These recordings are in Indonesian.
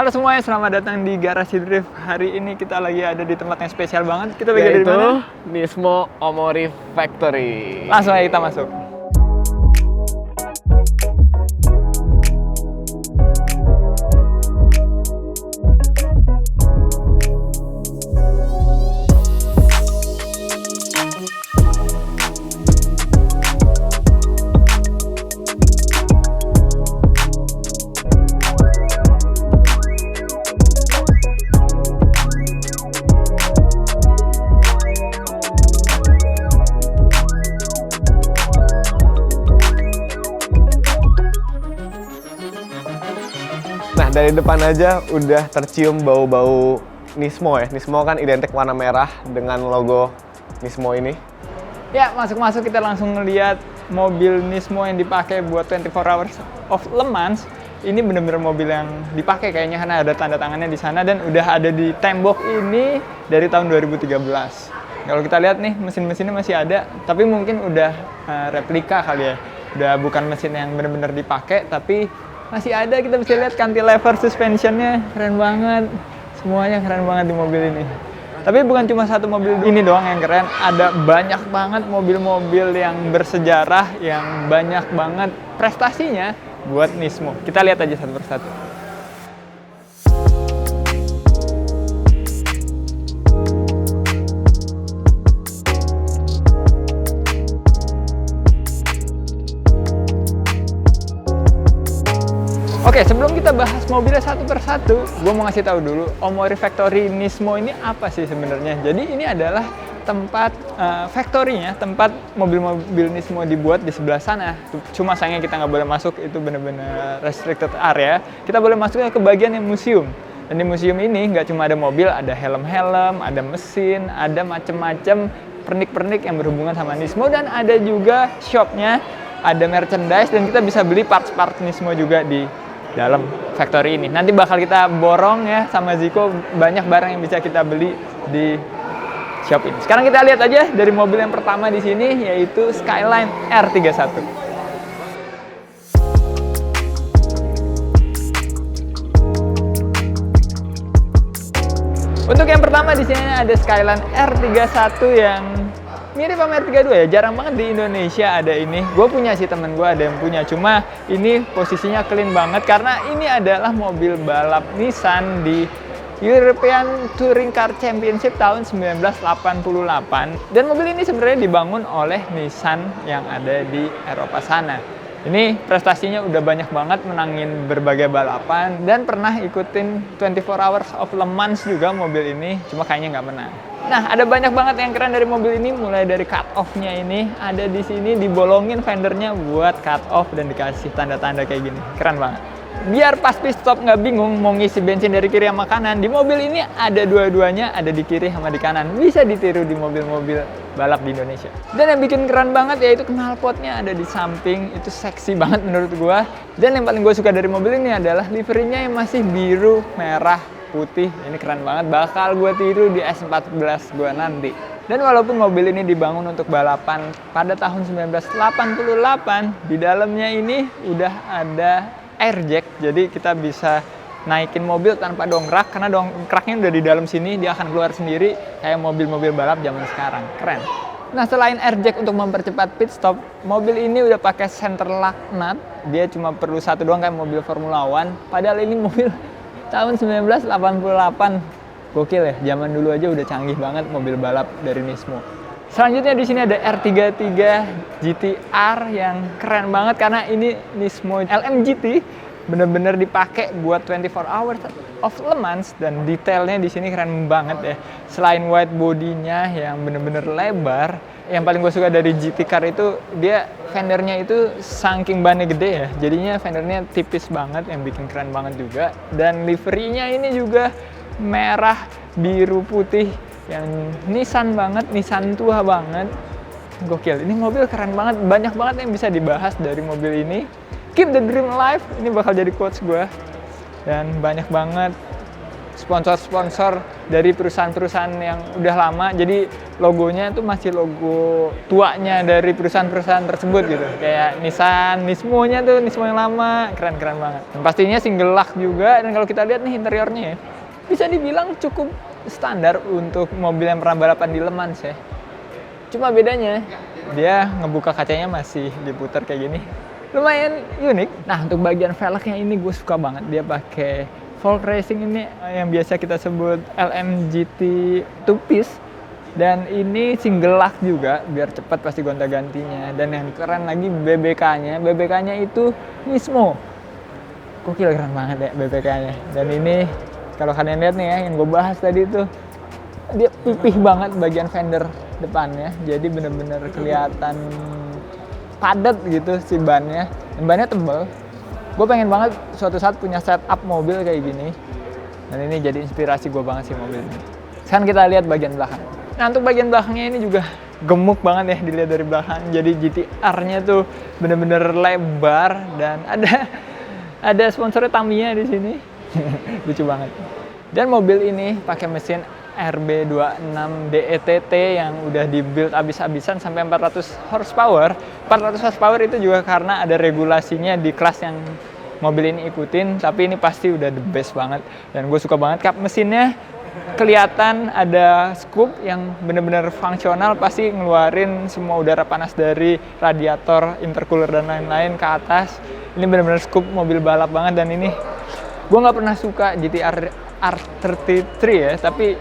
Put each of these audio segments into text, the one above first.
Halo semuanya, selamat datang di Garasi Drift. Hari ini kita lagi ada di tempat yang spesial banget. Kita lagi ada di mana? Nismo Omori Factory. Langsung aja kita masuk. Nah, dari depan aja udah tercium bau-bau Nismo ya. Nismo kan identik warna merah dengan logo Nismo ini. Ya, masuk-masuk kita langsung ngeliat mobil Nismo yang dipakai buat 24 Hours of Le Mans. Ini bener-bener mobil yang dipakai kayaknya karena ada tanda tangannya di sana dan udah ada di tembok ini dari tahun 2013. Kalau kita lihat nih, mesin-mesinnya masih ada, tapi mungkin udah replika kali ya. Udah bukan mesin yang bener-bener dipakai, tapi masih ada. Kita bisa lihat cantilever suspensionnya keren banget, semuanya keren banget di mobil ini. Tapi bukan cuma satu mobil ini doang yang keren, ada banyak banget mobil-mobil yang bersejarah, yang banyak banget prestasinya buat Nismo. Kita lihat aja satu persatu. Oke, sebelum kita bahas mobilnya satu persatu, gue mau ngasih tahu dulu Omori Factory Nismo ini apa sih sebenarnya. Jadi ini adalah tempat factory-nya, tempat mobil-mobil Nismo dibuat di sebelah sana. Cuma sayangnya kita nggak boleh masuk, itu bener-bener restricted area. Kita boleh masuknya ke bagian yang museum. Dan di museum ini nggak cuma ada mobil, ada helm-helm, ada mesin, ada macem-macem pernik-pernik yang berhubungan sama Nismo. Dan ada juga shop-nya, ada merchandise, dan kita bisa beli parts-parts Nismo juga di dalam factory ini. Nanti bakal kita borong ya sama Ziko, banyak barang yang bisa kita beli di shop ini. Sekarang kita lihat aja dari mobil yang pertama di sini, yaitu Skyline R31. Untuk yang pertama di sini ada Skyline R31 yang mirip sama R32 ya, jarang banget di Indonesia ada ini. Gue punya sih, temen gue ada yang punya, cuma ini posisinya clean banget karena ini adalah mobil balap Nissan di European Touring Car Championship tahun 1988. Dan mobil ini sebenarnya dibangun oleh Nissan yang ada di Eropa sana. Ini prestasinya udah banyak banget, menangin berbagai balapan dan pernah ikutin 24 Hours of Le Mans juga mobil ini, cuma kayaknya nggak menang. Nah, ada banyak banget yang keren dari mobil ini, mulai dari cut off-nya ini, ada di sini dibolongin fendernya buat cut off dan dikasih tanda-tanda kayak gini. Keren banget. Biar pas pit stop nggak bingung mau ngisi bensin dari kiri sama kanan, di mobil ini ada dua-duanya, ada di kiri sama di kanan. Bisa ditiru di mobil-mobil balap di Indonesia. Dan yang bikin keren banget yaitu knalpotnya ada di samping, itu seksi banget menurut gua. Dan yang paling gue suka dari mobil ini adalah liverinya yang masih biru, merah, putih. Ini keren banget, bakal gue tiru di S14 gue nanti. Dan walaupun mobil ini dibangun untuk balapan pada tahun 1988, di dalamnya ini udah ada air jack, jadi kita bisa naikin mobil tanpa dongkrak, karena dongkraknya udah di dalam sini, dia akan keluar sendiri kayak mobil-mobil balap zaman sekarang. Keren. Nah, selain air jack untuk mempercepat pit stop, mobil ini udah pakai center lock nut. Dia cuma perlu satu doang kayak mobil Formula One, padahal ini mobil tahun 1988. Gokil ya, zaman dulu aja udah canggih banget mobil balap dari Nismo. Selanjutnya di sini ada R33 GT-R yang keren banget karena ini Nismo LMGT, bener-bener dipakai buat 24 Hours of Le Mans dan detailnya di sini keren banget ya. Selain wide bodinya yang bener-bener lebar, yang paling gue suka dari GT car itu dia fendernya itu saking bannya gede ya, jadinya fendernya tipis banget yang bikin keren banget juga. Dan liverynya ini juga merah, biru, putih yang Nissan banget, Nissan tua banget. Gokil, ini mobil keren banget, banyak banget yang bisa dibahas dari mobil ini. Keep the dream alive, ini bakal jadi quotes gue. Dan banyak banget sponsor-sponsor dari perusahaan-perusahaan yang udah lama. Jadi logonya itu masih logo tuanya dari perusahaan-perusahaan tersebut gitu. Kayak Nissan, Nismo-nya tuh, Nismo yang lama, keren-keren banget. Dan pastinya single lock juga, dan kalau kita lihat nih interiornya ya, bisa dibilang cukup standar untuk mobil yang pernah balapan di Le Mans ya. Cuma bedanya, dia ngebuka kacanya masih diputar kayak gini. Lumayan unik. Nah, untuk bagian velgnya ini gue suka banget. Dia pakai Folk Racing ini yang biasa kita sebut LMGT two piece, dan ini single lock juga biar cepat pasti gonta-gantinya. Dan yang keren lagi BBK-nya itu Nismo. Gokil, keren banget ya BBK-nya. Dan ini kalau kalian lihat nih ya, yang gue bahas tadi itu, dia pipih banget bagian fender depannya, jadi bener-bener kelihatan padat gitu si bannya. Dan bannya tebal. Gue pengen banget suatu saat punya setup mobil kayak gini. Dan ini jadi inspirasi gue banget sih mobil ini. Sekarang kita lihat bagian belakang. Nah, untuk bagian belakangnya ini juga gemuk banget ya dilihat dari belakang. Jadi GTR-nya tuh bener-bener lebar, dan ada sponsornya Tamiya di sini. Lucu banget. Dan mobil ini pakai mesin RB26 DETT yang udah dibuild abis-abisan sampai 400 horsepower. 400 horsepower itu juga karena ada regulasinya di kelas yang mobil ini ikutin, tapi ini pasti udah the best banget. Dan gue suka banget kap mesinnya, kelihatan ada scoop yang bener-bener fungsional, pasti ngeluarin semua udara panas dari radiator, intercooler dan lain-lain ke atas. Ini bener-bener scoop mobil balap banget. Dan ini gue nggak pernah suka GTR R33 ya, tapi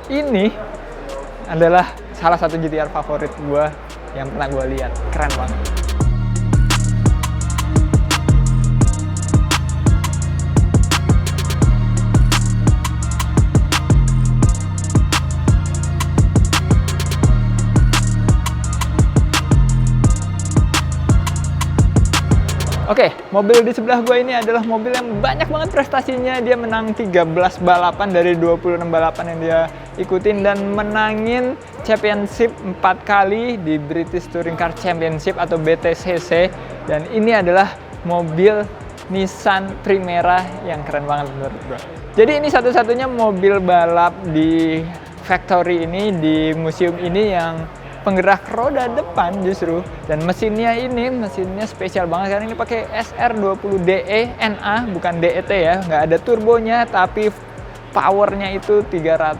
ini adalah salah satu GTR favorit gue yang pernah gue lihat. Keren banget. Oke, mobil di sebelah gue ini adalah mobil yang banyak banget prestasinya. Dia menang 13 balapan dari 26 balapan yang dia ikutin, dan menangin championship 4 kali di British Touring Car Championship atau BTCC. Dan ini adalah mobil Nissan Primera yang keren banget menurut gue. Jadi ini satu-satunya mobil balap di factory ini, di museum ini, yang penggerak roda depan justru. Dan mesinnya spesial banget karena ini pakai SR20DE NA, bukan DET ya, nggak ada turbonya, tapi powernya itu 300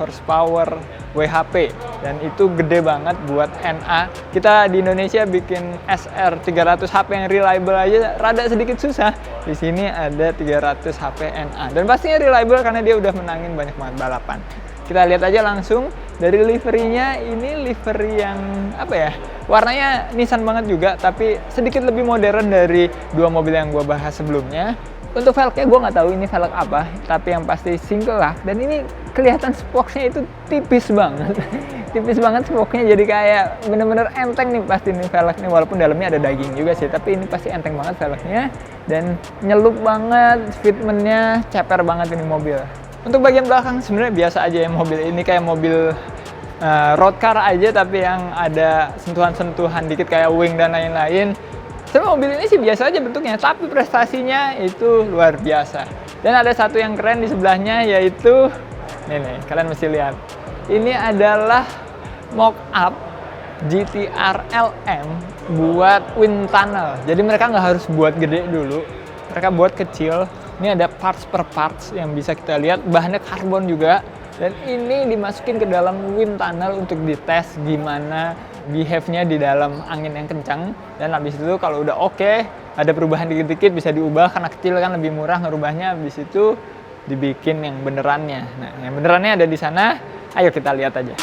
horsepower WHP, dan itu gede banget buat NA. Kita di Indonesia bikin SR 300 HP yang reliable aja rada sedikit susah. Di sini ada 300 HP NA, dan pastinya reliable karena dia udah menangin banyak banget balapan. Kita lihat aja langsung dari liverynya. Ini livery yang apa ya, warnanya Nissan banget juga, tapi sedikit lebih modern dari dua mobil yang gue bahas sebelumnya. Untuk velgnya gue nggak tahu ini velg apa, tapi yang pasti single lock. Dan ini kelihatan spokesnya itu tipis banget. Tipis banget spokesnya, jadi kayak bener-bener enteng nih pasti nih velg nih, walaupun dalamnya ada daging juga sih, tapi ini pasti enteng banget velgnya. Dan nyelup banget, fitmentnya ceper banget ini mobil. Untuk bagian belakang sebenarnya biasa aja ya, mobil ini kayak mobil road car aja, tapi yang ada sentuhan-sentuhan dikit kayak wing dan lain-lain. Sebenarnya mobil ini sih biasa aja bentuknya, tapi prestasinya itu luar biasa. Dan ada satu yang keren di sebelahnya, yaitu nih, kalian mesti lihat. Ini adalah mock-up GTR LM buat wind tunnel. Jadi mereka nggak harus buat gede dulu, mereka buat kecil. Ini ada parts per parts yang bisa kita lihat, bahannya karbon juga. Dan ini dimasukin ke dalam wind tunnel untuk dites gimana behave-nya di dalam angin yang kencang. Dan habis itu kalau udah oke, ada perubahan dikit-dikit bisa diubah, karena kecil kan lebih murah ngerubahnya. Habis itu dibikin yang benerannya. Nah, yang benerannya ada di sana. Ayo kita lihat aja.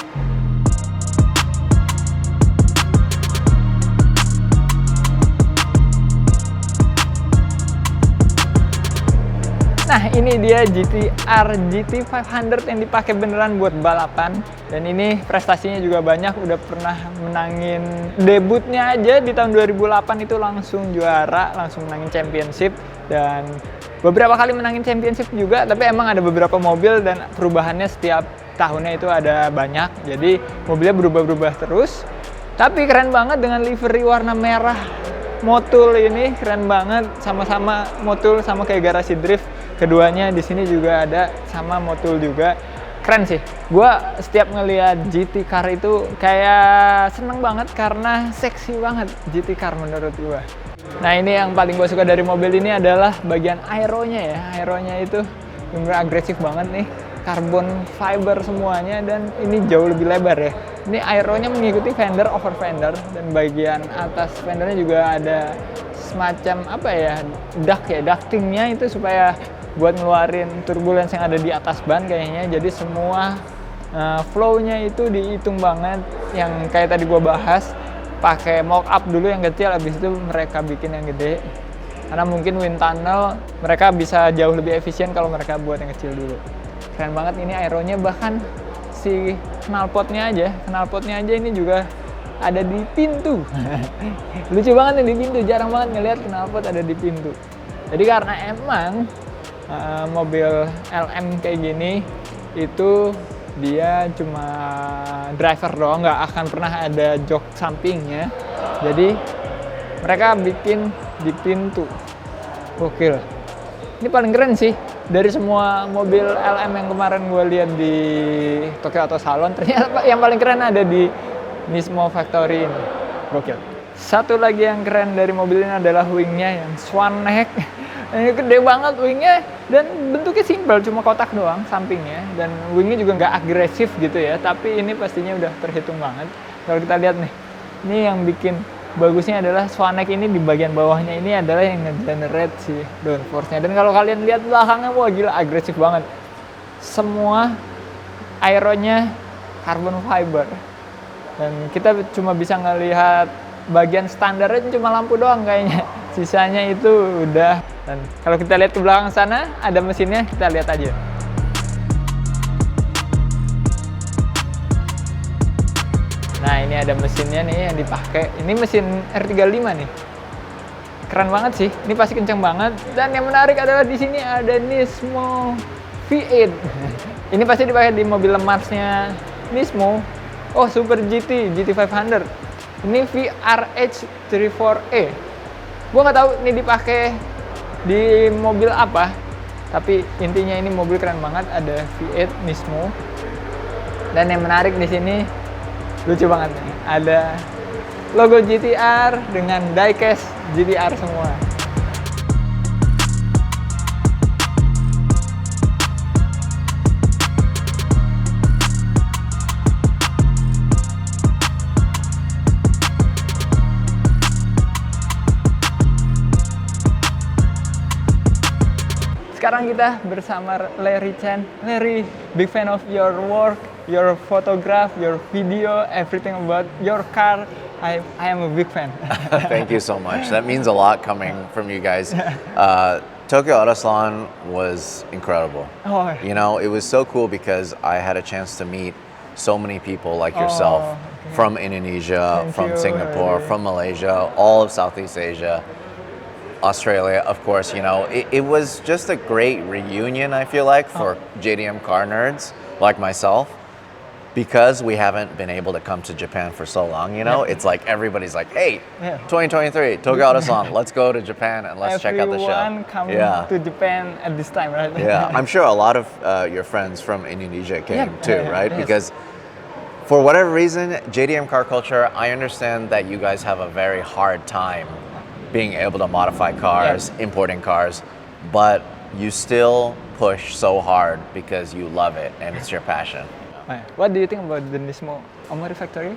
Nah, ini dia GTR GT500 yang dipakai beneran buat balapan. Dan ini prestasinya juga banyak, udah pernah menangin debutnya aja di tahun 2008 itu langsung juara, langsung menangin championship. Dan beberapa kali menangin championship juga, tapi emang ada beberapa mobil dan perubahannya setiap tahunnya itu ada banyak. Jadi mobilnya berubah-berubah terus. Tapi keren banget dengan livery warna merah Motul ini keren banget, sama-sama Motul sama kayak garasi drift. Keduanya di sini juga ada sama Motul juga. Keren sih. Gua setiap ngelihat GT car itu kayak seneng banget karena seksi banget GT car menurut gua. Nah, ini yang paling gua suka dari mobil ini adalah bagian aeronya ya. Aeronya itu bener agresif banget nih. Carbon fiber semuanya dan ini jauh lebih lebar ya. Ini aeronya mengikuti fender over fender dan bagian atas fendernya juga ada semacam apa ya, ductingnya itu supaya buat ngeluarin turbulence yang ada di atas ban kayaknya. Jadi semua flow-nya itu dihitung banget. Yang kayak tadi gua bahas, pakai mock up dulu yang kecil, habis itu mereka bikin yang gede. Karena mungkin wind tunnel mereka bisa jauh lebih efisien kalau mereka buat yang kecil dulu. Keren banget ini aeronya, bahkan si knalpotnya aja ini juga ada di pintu. Lucu banget nih di pintu, jarang banget ngelihat knalpot ada di pintu. Jadi karena emang mobil LM kayak gini itu dia cuma driver doang, nggak akan pernah ada jok sampingnya. Jadi mereka bikin di pintu. Gokil. Ini paling keren sih dari semua mobil LM yang kemarin gue lihat di Tokyo Auto Salon. Ternyata yang paling keren ada di Nismo Factory ini. Gokil. Satu lagi yang keren dari mobil ini adalah wingnya yang swan neck. Ini gede banget wingnya dan bentuknya simpel, cuma kotak doang sampingnya, dan wingnya juga nggak agresif gitu ya, tapi ini pastinya udah terhitung banget. Kalau kita lihat nih, ini yang bikin bagusnya adalah swan neck ini di bagian bawahnya ini adalah yang nge-generate si downforce-nya. Dan kalau kalian lihat belakangnya, wah gila agresif banget. Semua aeronya carbon fiber. Dan kita cuma bisa ngelihat bagian standarnya cuma lampu doang kayaknya. Sisanya itu udah. Dan kalau kita lihat ke belakang sana, ada mesinnya, kita lihat aja. Nah, ini ada mesinnya nih yang dipakai. Ini mesin R35 nih. Keren banget sih. Ini pasti kenceng banget. Dan yang menarik adalah di sini ada Nismo V8. Ini pasti dipakai di mobil lemasnya Nismo. Oh, Super GT, GT500. Ini VRH34E. Gua nggak tahu ini dipakai di mobil apa, tapi intinya ini mobil keren banget. Ada V8 Nismo. Dan yang menarik di sini lucu banget nih, ada logo GTR dengan diecast GTR semua. Sekarang kita bersama Larry Chen. Larry, big fan of your work, your photograph, your video, everything about your car. I am a big fan. Thank you so much. That means a lot coming from you guys. Tokyo Auto Salon was incredible. Oh. You know, it was so cool because I had a chance to meet so many people like yourself okay. from Indonesia, Thank from you, Singapore, Larry. from Malaysia, all of Southeast Asia. Australia, of course, you know, it was just a great reunion, I feel like, for JDM car nerds like myself. Because we haven't been able to come to Japan for so long, you know, it's like everybody's like, hey, Yeah. 2023, Tokyo Auto Salon, let's go to Japan and let's check out the show. Everyone come Yeah. to Japan at this time, right? Yeah, I'm sure a lot of your friends from Indonesia came too, right? Yes. Because for whatever reason, JDM car culture, I understand that you guys have a very hard time being able to modify cars, importing cars, but you still push so hard because you love it and it's your passion. What do you think about the Nismo Omori factory?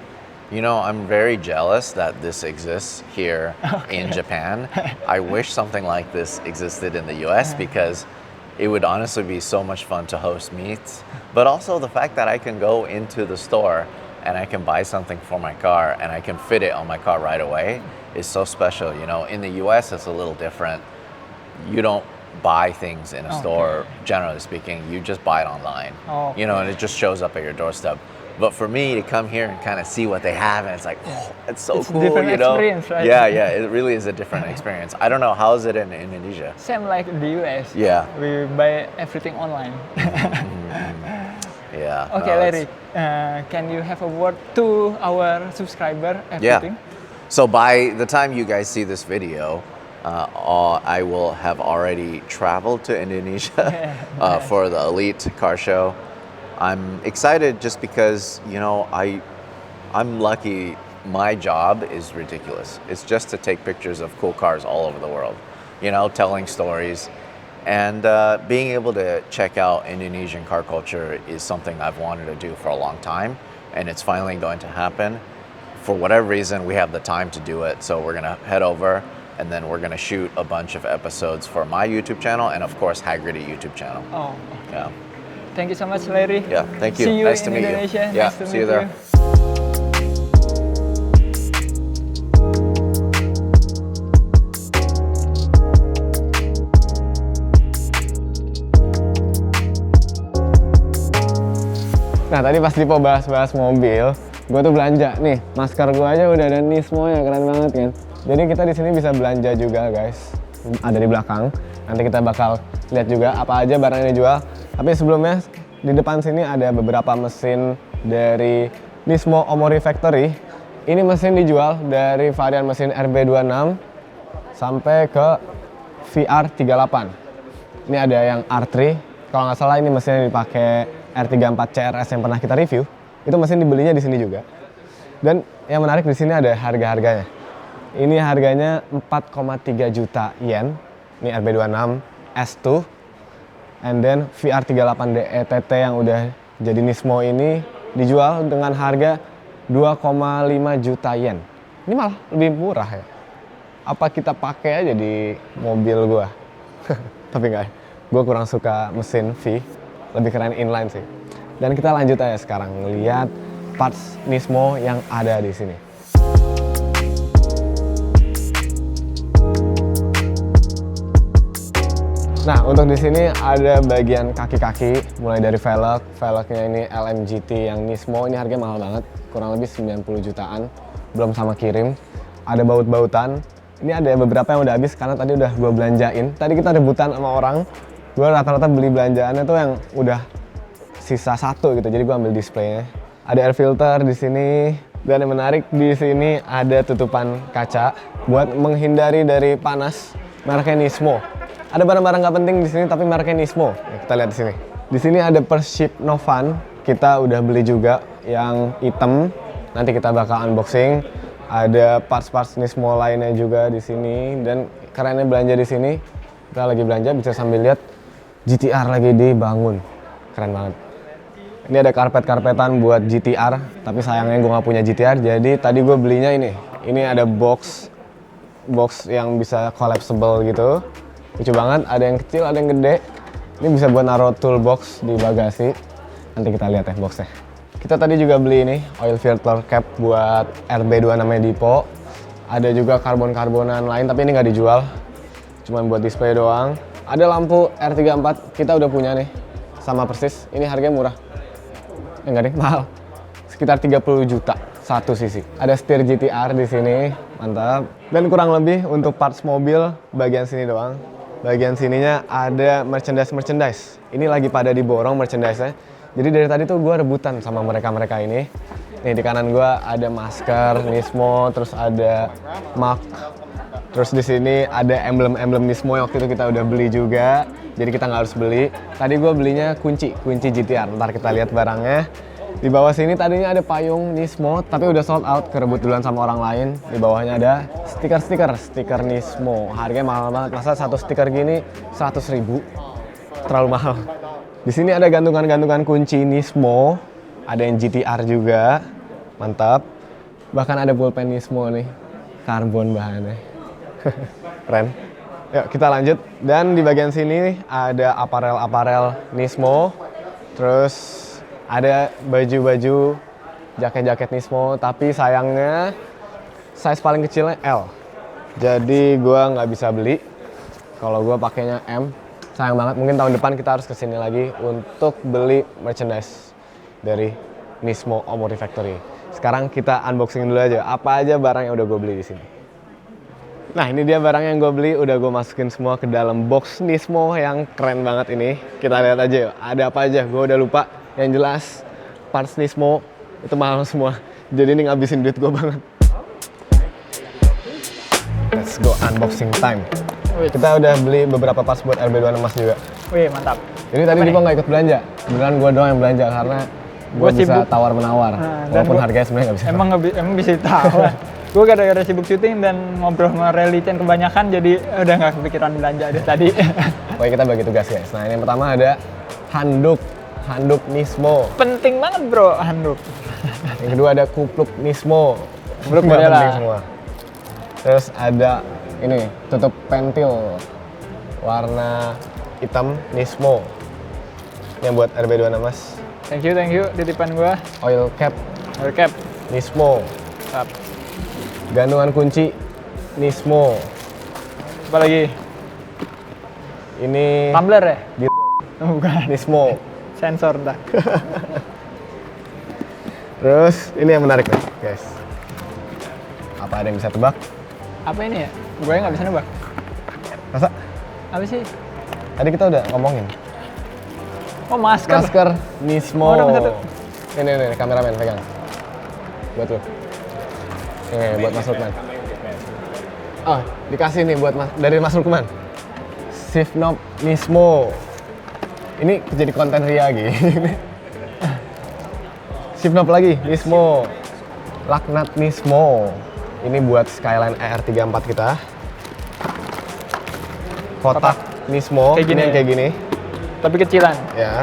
You know, I'm very jealous that this exists here in Japan. I wish something like this existed in the US because it would honestly be so much fun to host meets, but also the fact that I can go into the store and I can buy something for my car and I can fit it on my car right away is so special. You know, in the US, it's a little different. You don't buy things in a store, generally speaking. You just buy it online. You know, and it just shows up at your doorstep. But for me to come here and kind of see what they have, and it's like, oh, it's so It's a cool, different you know? experience, right? Yeah, it really is a different experience. I don't know, how is it in Indonesia? Same like the US. Yeah. We buy everything online. Yeah. Okay, no, Larry, can you have a word to our subscriber? Everything? So by the time you guys see this video, I will have already traveled to Indonesia for the Elite Car Show. I'm excited just because, you know, I'm lucky. My job is ridiculous. It's just to take pictures of cool cars all over the world, you know, telling stories. And being able to check out Indonesian car culture is something I've wanted to do for a long time, and it's finally going to happen. For whatever reason, we have the time to do it, so we're gonna head over, and then we're gonna shoot a bunch of episodes for my YouTube channel, and of course, Haggerty YouTube channel. Oh, Yeah. thank you so much, Larry. Yeah, thank you. See you Nice to in meet Indonesia. you. Yeah, Nice to see you meet there. Nah tadi pas Dipo bahas-bahas mobil, gue tuh belanja nih, masker gue aja udah ada Nismo ya, keren banget kan. Jadi kita di sini bisa belanja juga guys, ada di belakang. Nanti kita bakal lihat juga apa aja barang yang dijual. Tapi sebelumnya di depan sini ada beberapa mesin dari Nismo Omori Factory. Ini mesin dijual dari varian mesin RB26 sampai ke VR38. Ini ada yang R3, kalau nggak salah ini mesin yang dipakai R34 CRS yang pernah kita review. Itu mesin dibelinya di sini juga. Dan yang menarik di sini ada harga-harganya. Ini harganya 4,3 juta yen. Ini RB26 S2. And then VR38 DETT yang udah jadi Nismo ini dijual dengan harga 2,5 juta yen. Ini malah lebih murah ya. Apa kita pakai aja di mobil gua? Tapi enggak, gua kurang suka mesin V, lebih keren inline sih. Dan kita lanjut aja sekarang ngeliat parts Nismo yang ada di sini. Nah, untuk di sini ada bagian kaki-kaki, mulai dari velgnya ini LMGT yang Nismo, ini harganya mahal banget, kurang lebih 90 jutaan, belum sama kirim. Ada baut-bautan, ini ada beberapa yang udah habis karena tadi udah gue belanjain. Tadi kita rebutan sama orang, gue rata-rata beli belanjaannya tuh yang udah sisa satu gitu, jadi gue ambil displaynya. Ada air filter di sini, dan yang menarik di sini ada tutupan kaca buat menghindari dari panas, mereknya Nismo. Ada barang-barang nggak penting di sini tapi mereknya Nismo. Ya, kita lihat di sini. Di sini ada Pership Novan, kita udah beli juga yang hitam. Nanti kita bakal unboxing. Ada parts-parts Nismo lainnya juga di sini, dan kerennya belanja di sini. Kita lagi belanja bisa sambil lihat GTR lagi dibangun. Keren banget. Ini ada karpet-karpetan buat GTR, tapi sayangnya gue nggak punya GTR, jadi tadi gue belinya ini. Ini ada box yang bisa collapsible gitu. Lucu banget, ada yang kecil, ada yang gede. Ini bisa buat naruh toolbox di bagasi. Nanti kita lihat ya boxnya. Kita tadi juga beli ini, oil filter cap buat RB26 namanya Dipo. Ada juga karbon-karbonan lain, tapi ini nggak dijual. Cuman buat display doang. Ada lampu R34, kita udah punya nih. Sama persis, ini harganya murah. Enggak deh, mahal. Sekitar 30 juta satu sisi. Ada setir GTR di sini, mantap. Dan kurang lebih untuk parts mobil bagian sini doang. Bagian sininya ada merchandise. Ini lagi pada diborong merchandise-nya. Jadi dari tadi tuh gue rebutan sama mereka ini. Nih di kanan gue ada masker Nismo, terus ada mug. Terus di sini ada emblem Nismo yang waktu itu kita udah beli juga. Jadi kita nggak harus beli. Tadi gue belinya kunci GTR. Ntar kita lihat barangnya. Di bawah sini tadinya ada payung Nismo, tapi udah sold out, kerebut duluan sama orang lain. Di bawahnya ada stiker Nismo. Harganya mahal banget. Masa satu stiker gini 100.000? Terlalu mahal. Di sini ada gantungan-gantungan kunci Nismo. Ada yang GTR juga. Mantap. Bahkan ada pulpen Nismo nih. Karbon bahannya. Keren. Yuk kita lanjut. Dan di bagian sini ada aparel Nismo. Terus ada baju-baju, jaket-jaket Nismo, tapi sayangnya size paling kecilnya L. Jadi gua nggak bisa beli. Kalau gua pakainya M, sayang banget. Mungkin tahun depan kita harus kesini lagi untuk beli merchandise dari Nismo Omori Factory. Sekarang kita unboxing dulu aja. Apa aja barang yang udah gue beli di sini. Nah ini dia barang yang gue beli, udah gue masukin semua ke dalam box Nismo yang keren banget ini. Kita lihat aja yuk, ada apa aja, gue udah lupa. Yang jelas, parts Nismo itu mahal semua. Jadi ini ngabisin duit gue banget. Let's go unboxing time. Wih. Kita udah beli beberapa parts buat RB26 Mas juga. Wih, mantap. Jadi tadi Apa Dipo nih? nggak ikut belanja. Beneran gue doang yang belanja karena gue Gua bisa sibuk. tawar-menawar. Nah, dan Walaupun gua- harganya sebenarnya nggak bisa. Emang bisa tahu. Gue gara-gara sibuk syuting dan ngobrol sama Relichen kebanyakan, jadi udah nggak kepikiran belanja deh tadi. Oke, kita bagi tugas guys. Nah, ini yang pertama ada handuk Nismo. Penting banget bro, handuk. Yang kedua ada kupluk Nismo. Kupluk Nggak beda lah. penting semua. Terus ada ini tutup pentil warna hitam Nismo. Ini yang buat RB26 Mas. Thank you, titipan gue. Oil cap Recap. Nismo. Tap. Gantungan kunci Nismo. Apa lagi? Ini Tumbler ya? dildo Bukan. Nismo. Sensor dah. Terus ini yang menarik nih, guys. Apa ada yang bisa tebak? Apa ini ya? Gue nggak bisa nebak. Masa? Apa sih? Tadi kita udah ngomongin. Oh, masker. Masker Nismo. Oh, dapat satu. Ini kameramen pegang. Buat lu. Ini buat Mas Lukman. Oh, dikasih nih buat dari Mas Lukman. Sifnop Nismo. Ini jadi konten Ria gini. Sifnop lagi, Nismo. Laknat Nismo. Ini buat Skyline ER34 kita. Kotak Nismo. Kayak gini Ini yang ya? kayak gini. Tapi kecilan. Ya.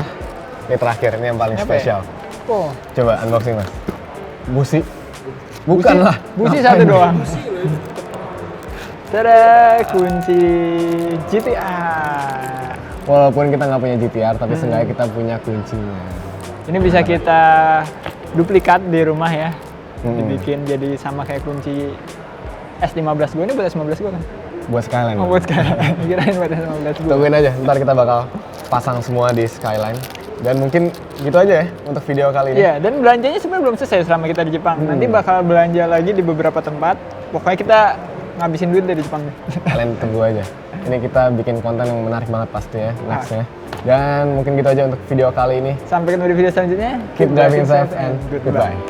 Ini terakhir, ini yang paling Apa ya? spesial. Oh. Coba unboxing Mas. Busi. Bukan lah. Busi Ngapain? satu doang. Tada, kunci GTR. Walaupun kita nggak punya GTR, tapi seenggaknya kita punya kuncinya. Ini bisa kita duplikat di rumah ya. Hmm. Dibikin jadi sama kayak kunci S15 gue. Ini buat S15 gue kan? Buat Skyline. Oh, buat sekarang. Kirain buat S15 gue. Tungguin aja, ntar kita bakal pasang semua di Skyline. Dan mungkin gitu aja ya untuk video kali ini. Iya, dan belanjanya sebenarnya belum selesai selama kita di Jepang. Nanti bakal belanja lagi di beberapa tempat. Pokoknya kita ngabisin duit dari Jepang. Kalian tunggu aja. Ini kita bikin konten yang menarik banget pasti ya, nextnya. Dan mungkin gitu aja untuk video kali ini. Sampai ketemu di video selanjutnya. Keep driving safe and goodbye.